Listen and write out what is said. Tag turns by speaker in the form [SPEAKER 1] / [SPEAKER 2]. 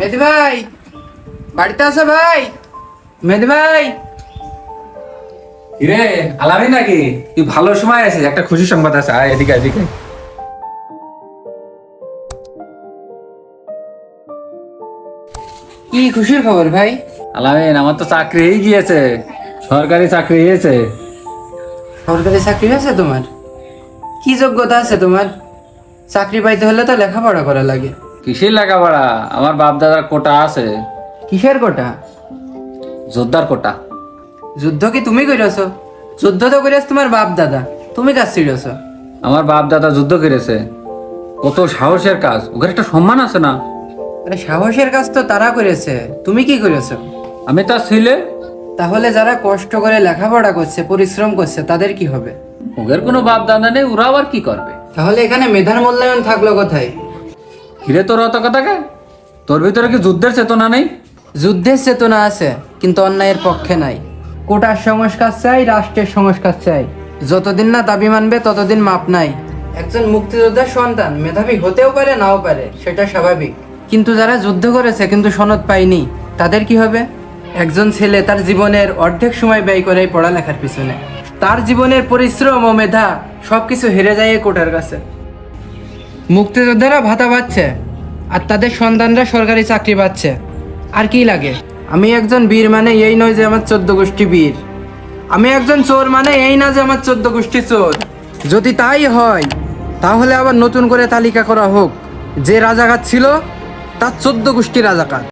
[SPEAKER 1] মেহেদি ভাই, বাড়িতে আছো ভাই? মেহেদি ভাই,
[SPEAKER 2] কিরে আলামি নাকি? তুই ভালো সময় আছিস, একটা খুশি সংবাদ আছে, আয় এদিকে এদিকে।
[SPEAKER 1] কি খুশির খবর ভাই?
[SPEAKER 2] আলামিন, আমার তো চাকরি হয়ে গিয়েছে, সরকারি চাকরি হয়েছে।
[SPEAKER 1] সরকারি চাকরি আছে তোমার? কি যোগ্যতা আছে তোমার? চাকরি পাইতে হলে তো লেখাপড়া করা লাগে।
[SPEAKER 2] কিসের লেখাপড়া, আমার বাপ দাদার কোটা আছে।
[SPEAKER 1] কিসের কোটা?
[SPEAKER 2] যোদ্ধার কোটা।
[SPEAKER 1] যুদ্ধ কি তুমি করেছো? যুদ্ধ তো করেছ তোমার বাপ দাদা, তুমি কাজ ছিড়েছো।
[SPEAKER 2] আমার বাপ দাদা যুদ্ধ করেছে, কত সাহসের কাজ, ওখানে একটা সম্মান আছে না?
[SPEAKER 1] আরে সাহসের কাজ তো তারা করেছে, তুমি কি করেছো?
[SPEAKER 2] আমি তার ছেলে।
[SPEAKER 1] তাহলে যারা কষ্ট করে লেখাপড়া করছে, পরিশ্রম করছে, তাদের কি হবে?
[SPEAKER 2] ওদের কোনো বাপ দাদা নেই, ওরা আবার কি করবে?
[SPEAKER 1] তাহলে এখানে মেধার মূল্যায়ন থাকলো কোথায়?
[SPEAKER 2] কিরে তোর অত কথাকে, তোর ভিতরে কি যুদ্ধের চেতনা নেই?
[SPEAKER 1] যুদ্ধের চেতনা আছে, কিন্তু অন্যায়ের পক্ষে নাই। কোটার সংস্কার চাই, রাষ্ট্রের সংস্কার চাই। যতদিন না দাবি মানবে ততদিন মাপ নাই। একজন মুক্তিযোদ্ধার সন্তান মেধাবী হতেও পারে, নাও পারে, সেটা স্বাভাবিক। কিন্তু যারা যুদ্ধ করেছে কিন্তু সনদ পায়নি, তাদের কি হবে? একজন ছেলে তার জীবনের অর্ধেক সময় ব্যয় করে এই পড়ালেখার পিছনে। তার জীবনের পরিশ্রম ও মেধা সবকিছু হেরে যায় এই কোটার কাছে। মুক্তিযোদ্ধারা ভাতা পাচ্ছে, আর তাদের সন্তানরা সরকারি চাকরি পাচ্ছে। আর কি লাগে? আমি একজন বীর মানে এই নয় যে আমার 14 গোষ্ঠী বীর। আমি একজন চোর মানে এই না যে আমার 14 গোষ্ঠী চোর। যদি তাই হয়, তাহলে আবার নতুন করে তালিকা করা হোক, যে রাজাকার ছিল তার 14 গোষ্ঠী রাজাকার।